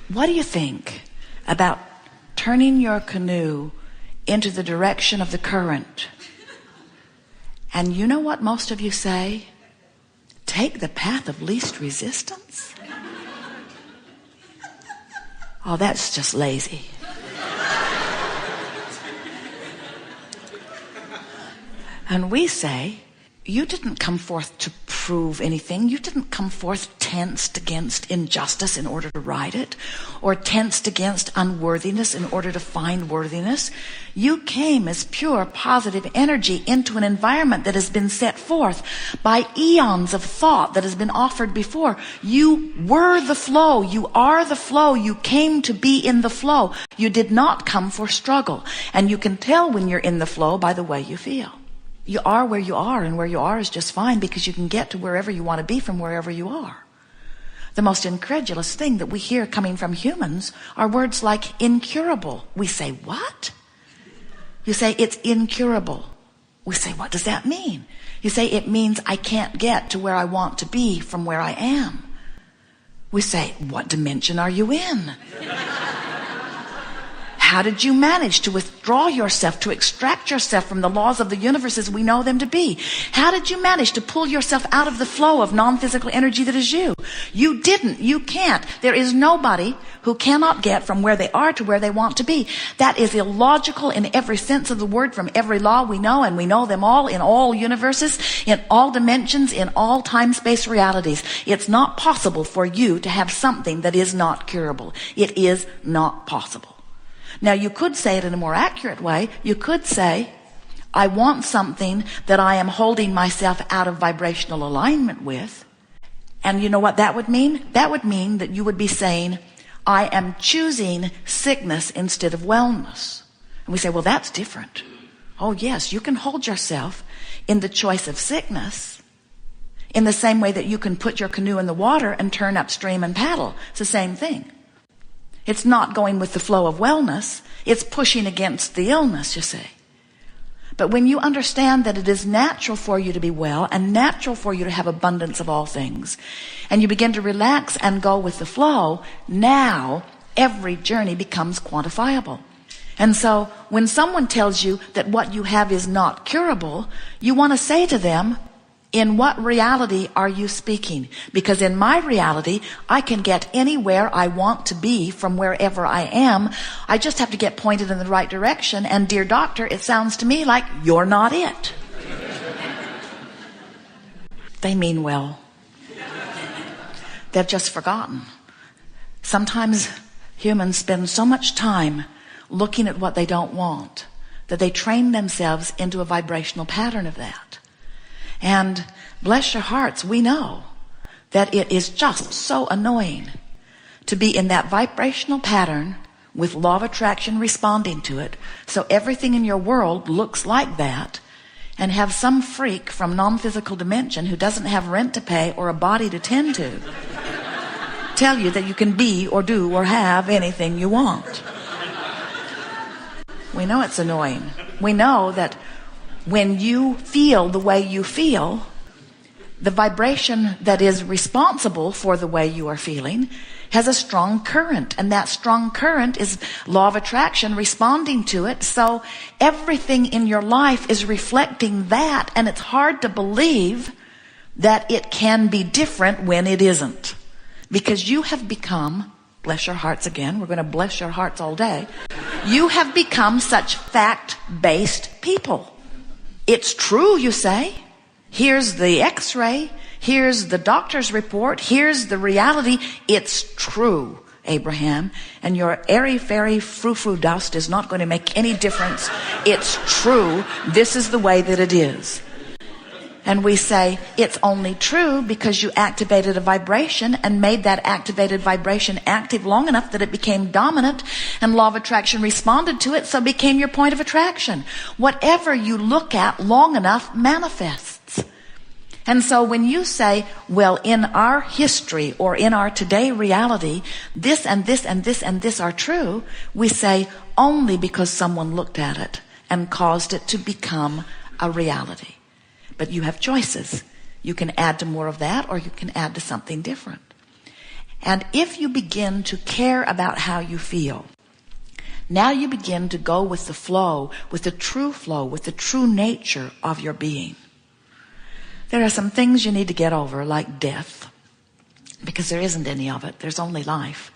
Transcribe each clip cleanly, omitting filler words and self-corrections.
What do you think about turning your canoe into the direction of the current? And you know what most of you say? Take the path of least resistance? Oh, that's just lazy. And we say, you didn't come forth to prove anything. You didn't come forth tensed against injustice in order to right it, or tensed against unworthiness in order to find worthiness. You came as pure, positive energy into an environment that has been set forth by eons of thought that has been offered before. You were the flow. You are the flow. You came to be in the flow. You did not come for struggle. And you can tell when you're in the flow by the way you feel. You are where you are, and where you are is just fine, because you can get to wherever you want to be from wherever you are. The most incredulous thing that we hear coming from humans are words like incurable. We say, what? You say, it's incurable. We say, what does that mean? You say, it means I can't get to where I want to be from where I am. We say, what dimension are you in? How did you manage to withdraw yourself, to extract yourself from the laws of the universe as we know them to be? How did you manage to pull yourself out of the flow of non-physical energy that is you? You didn't. You can't. There is nobody who cannot get from where they are to where they want to be. That is illogical in every sense of the word, from every law we know, and we know them all in all universes, in all dimensions, in all time-space realities. It's not possible for you to have something that is not curable. It is not possible. Now, you could say it in a more accurate way. You could say, I want something that I am holding myself out of vibrational alignment with. And you know what that would mean? That would mean that you would be saying, I am choosing sickness instead of wellness. And we say, well, that's different. Oh, yes, you can hold yourself in the choice of sickness in the same way that you can put your canoe in the water and turn upstream and paddle. It's the same thing. It's not going with the flow of wellness. It's pushing against the illness, you see. But when you understand that it is natural for you to be well and natural for you to have abundance of all things, and you begin to relax and go with the flow, now every journey becomes quantifiable. And so when someone tells you that what you have is not curable, you want to say to them, in what reality are you speaking? Because in my reality, I can get anywhere I want to be from wherever I am. I just have to get pointed in the right direction. And dear doctor, it sounds to me like you're not it. They mean well. They've just forgotten. Sometimes humans spend so much time looking at what they don't want that they train themselves into a vibrational pattern of that. And bless your hearts, we know that it is just so annoying to be in that vibrational pattern with law of attraction responding to it. So everything in your world looks like that, and have some freak from non-physical dimension who doesn't have rent to pay or a body to tend to tell you that you can be or do or have anything you want. We know it's annoying. We know that when you feel the way you feel, the vibration that is responsible for the way you are feeling has a strong current, and that strong current is law of attraction responding to it. So everything in your life is reflecting that, and it's hard to believe that it can be different when it isn't, because you have become, bless your hearts again, we're going to bless your hearts all day, you have become such fact-based people. It's true, you say. Here's the x-ray. Here's the doctor's report. Here's the reality. It's true, Abraham. And your airy-fairy frou-frou dust is not going to make any difference. It's true. This is the way that it is. And we say, it's only true because you activated a vibration and made that activated vibration active long enough that it became dominant, and law of attraction responded to it, so it became your point of attraction. Whatever you look at long enough manifests. And so when you say, well, in our history or in our today reality, this and this and this and this are true, we say only because someone looked at it and caused it to become a reality. But you have choices. You can add to more of that, or you can add to something different. And if you begin to care about how you feel, now you begin to go with the flow, with the true nature of your being. There are some things you need to get over, like death, because there isn't any of it. There's only life.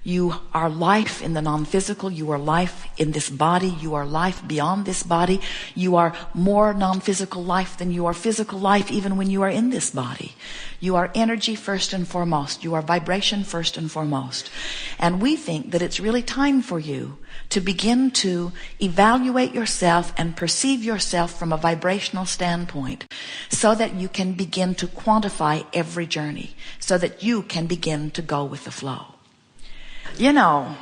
You are life in the non-physical. You are life in this body. You are life beyond this body. You are more non-physical life than you are physical life, even when you are in this body. You are energy first and foremost. You are vibration first and foremost. And we think that it's really time for you to begin to evaluate yourself and perceive yourself from a vibrational standpoint, so that you can begin to quantify every journey, so that you can begin to go with the flow. You know,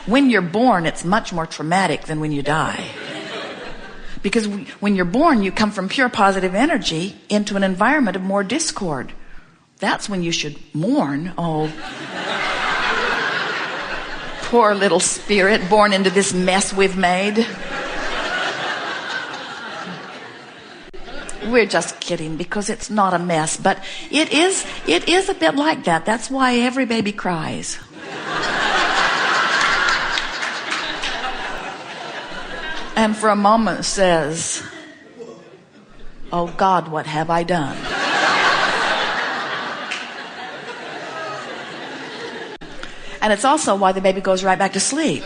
when you're born, it's much more traumatic than when you die. Because when you're born, you come from pure positive energy into an environment of more discord. That's when you should mourn. Oh, poor little spirit born into this mess we've made. We're just kidding, because it's not a mess, but it is a bit like that. That's why every baby cries. And for a moment says, "Oh God, what have I done?" And it's also why the baby goes right back to sleep.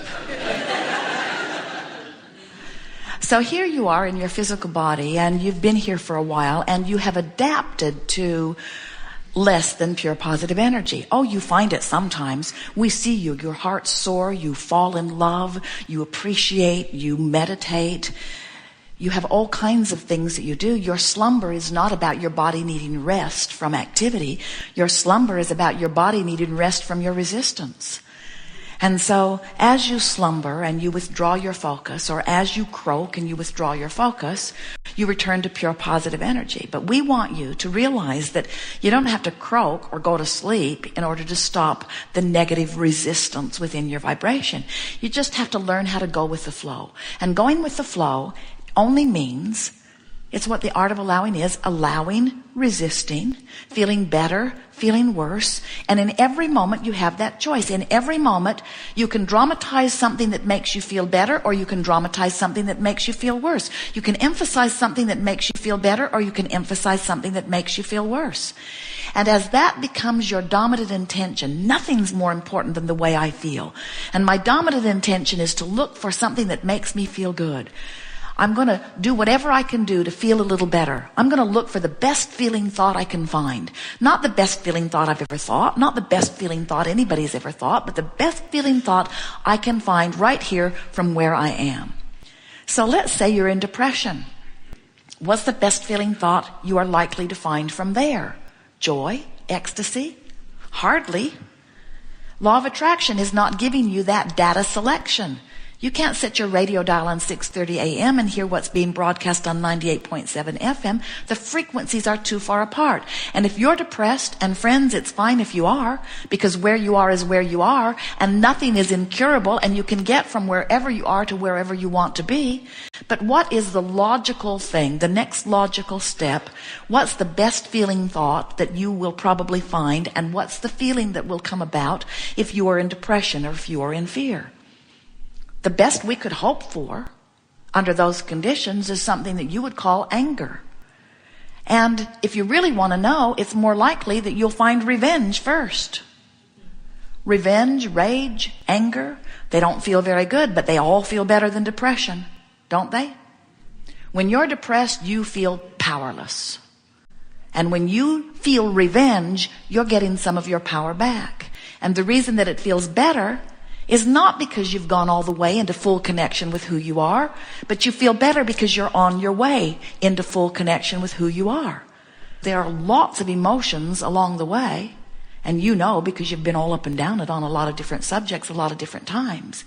So here you are in your physical body, and you've been here for a while, and you have adapted to less than pure positive energy. Oh, you find it sometimes. We see you. Your heart's sore. You fall in love. You appreciate. You meditate. You have all kinds of things that you do. Your slumber is not about your body needing rest from activity. Your slumber is about your body needing rest from your resistance. And so as you slumber and you withdraw your focus, or as you croak and you withdraw your focus, you return to pure positive energy. But we want you to realize that you don't have to croak or go to sleep in order to stop the negative resistance within your vibration. You just have to learn how to go with the flow. And going with the flow only means, it's what the art of allowing is: allowing, resisting, feeling better, feeling worse. And in every moment you have that choice. In every moment you can dramatize something that makes you feel better, or you can dramatize something that makes you feel worse. You can emphasize something that makes you feel better, or you can emphasize something that makes you feel worse. And as that becomes your dominant intention, nothing's more important than the way I feel. And my dominant intention is to look for something that makes me feel good. I'm going to do whatever I can do to feel a little better. I'm going to look for the best feeling thought I can find. Not the best feeling thought I've ever thought, not the best feeling thought anybody's ever thought, but the best feeling thought I can find right here from where I am. So let's say you're in depression. What's the best feeling thought you are likely to find from there? Joy? Ecstasy? Hardly. Law of attraction is not giving you that data selection. You can't set your radio dial on 6:30 a.m. and hear what's being broadcast on 98.7 FM. The frequencies are too far apart. And if you're depressed, and friends, it's fine if you are, because where you are is where you are, and nothing is incurable, and you can get from wherever you are to wherever you want to be. But what is the logical thing, the next logical step? What's the best feeling thought that you will probably find, and what's the feeling that will come about if you are in depression or if you are in fear? The best we could hope for under those conditions is something that you would call anger. And if you really want to know, it's more likely that you'll find revenge first. Revenge, rage, anger, they don't feel very good, but they all feel better than depression, don't they? When you're depressed, you feel powerless. And when you feel revenge, you're getting some of your power back. And the reason that it feels better is not because you've gone all the way into full connection with who you are, but you feel better because you're on your way into full connection with who you are. There are lots of emotions along the way, and you know, because you've been all up and down it on a lot of different subjects a lot of different times.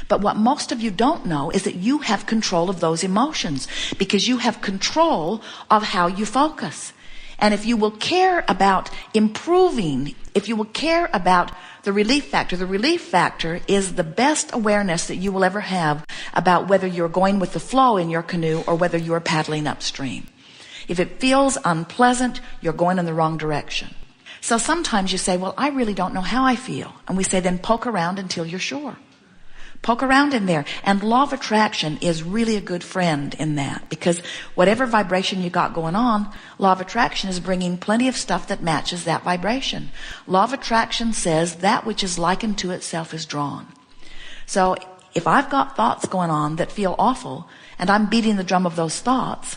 But what most of you don't know is that you have control of those emotions, because you have control of how you focus. And if you will care about improving, if you will care about the relief factor is the best awareness that you will ever have about whether you're going with the flow in your canoe or whether you're paddling upstream. If it feels unpleasant, you're going in the wrong direction. So sometimes you say, well, I really don't know how I feel. And we say, then poke around until you're sure. Poke around in there. And law of attraction is really a good friend in that, because whatever vibration you got going on, law of attraction is bringing plenty of stuff that matches that vibration. Law of attraction says that which is likened to itself is drawn. So if I've got thoughts going on that feel awful and I'm beating the drum of those thoughts,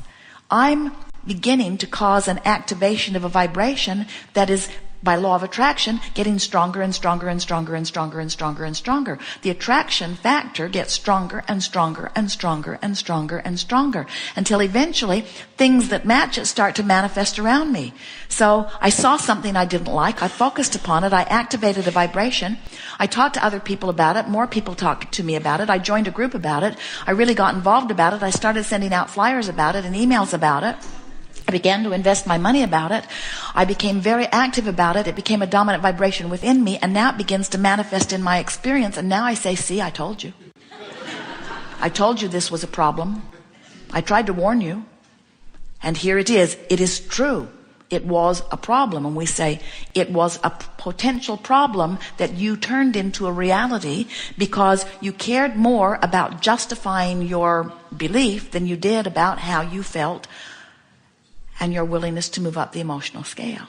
I'm beginning to cause an activation of a vibration that is, by law of attraction, getting stronger and stronger and stronger and stronger and stronger and stronger. The attraction factor gets stronger and stronger and stronger and stronger and stronger until eventually things that match it start to manifest around me. So I saw something I didn't like. I focused upon it. I activated a vibration. I talked to other people about it. More people talked to me about it. I joined a group about it. I really got involved about it. I started sending out flyers about it and emails about it. I began to invest my money about it. I became very active about it. It became a dominant vibration within me, and now it begins to manifest in my experience. And now I say, see, I told you. I told you this was a problem. I tried to warn you. And here it is. It is true. It was a problem. And we say it was a potential problem that you turned into a reality because you cared more about justifying your belief than you did about how you felt and your willingness to move up the emotional scale.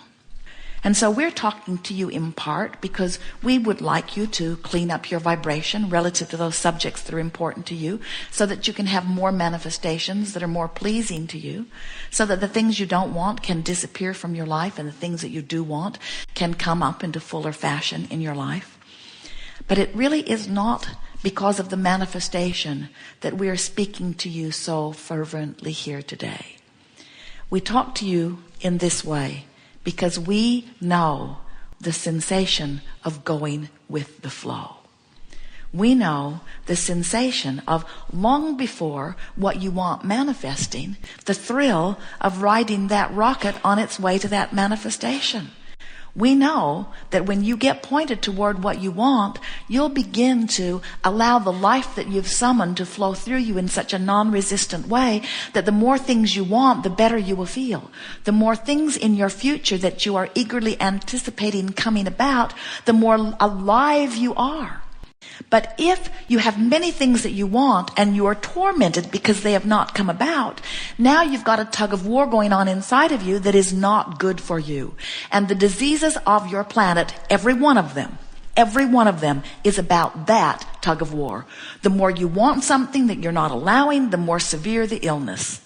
And so we're talking to you in part because we would like you to clean up your vibration relative to those subjects that are important to you, so that you can have more manifestations that are more pleasing to you, so that the things you don't want can disappear from your life and the things that you do want can come up into fuller fashion in your life. But it really is not because of the manifestation that we are speaking to you so fervently here today. We talk to you in this way because we know the sensation of going with the flow. We know the sensation of, long before what you want manifesting, the thrill of riding that rocket on its way to that manifestation. We know that when you get pointed toward what you want, you'll begin to allow the life that you've summoned to flow through you in such a non-resistant way that the more things you want, the better you will feel. The more things in your future that you are eagerly anticipating coming about, the more alive you are. But if you have many things that you want and you are tormented because they have not come about, now you've got a tug of war going on inside of you that is not good for you. And the diseases of your planet, every one of them is about that tug of war. The more you want something that you're not allowing, the more severe the illness.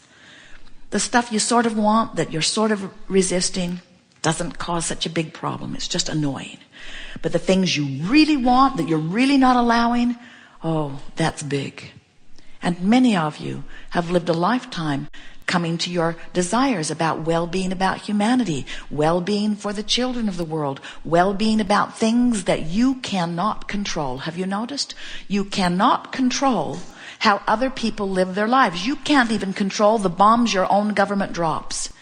The stuff you sort of want that you're sort of resisting doesn't cause such a big problem. It's just annoying. But the things you really want that you're really not allowing, oh, that's big. And many of you have lived a lifetime coming to your desires about well-being, about humanity, well-being for the children of the world, well-being about things that you cannot control. Have you noticed? You cannot control how other people live their lives. You can't even control the bombs your own government drops.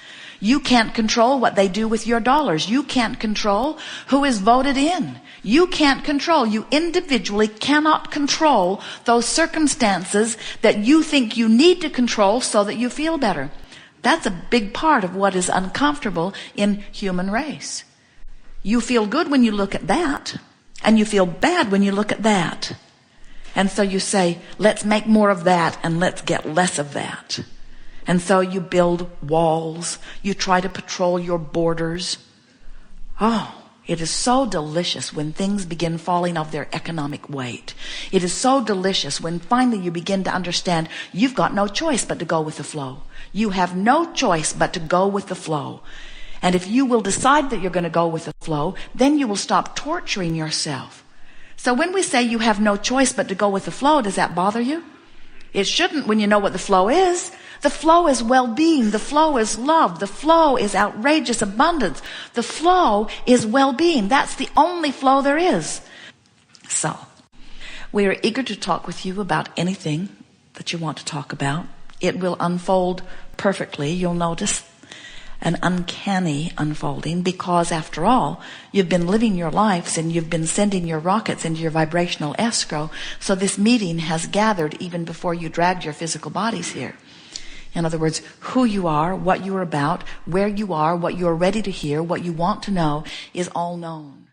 You can't control what they do with your dollars. You can't control who is voted in. You can't control. You individually cannot control those circumstances that you think you need to control so that you feel better. That's a big part of what is uncomfortable in human race. You feel good when you look at that, and you feel bad when you look at that. And so you say, let's make more of that and let's get less of that. And so you build walls. You try to patrol your borders. Oh, it is so delicious when things begin falling off their economic weight. It is so delicious when finally you begin to understand you've got no choice but to go with the flow. You have no choice but to go with the flow. And if you will decide that you're going to go with the flow, then you will stop torturing yourself. So when we say you have no choice but to go with the flow, does that bother you? It shouldn't when you know what the flow is. The flow is well-being. The flow is love. The flow is outrageous abundance. The flow is well-being. That's the only flow there is. So, we are eager to talk with you about anything that you want to talk about. It will unfold perfectly. You'll notice an uncanny unfolding because, after all, you've been living your lives and you've been sending your rockets into your vibrational escrow. So this meeting has gathered even before you dragged your physical bodies here. In other words, who you are, what you are about, where you are, what you are ready to hear, what you want to know is all known.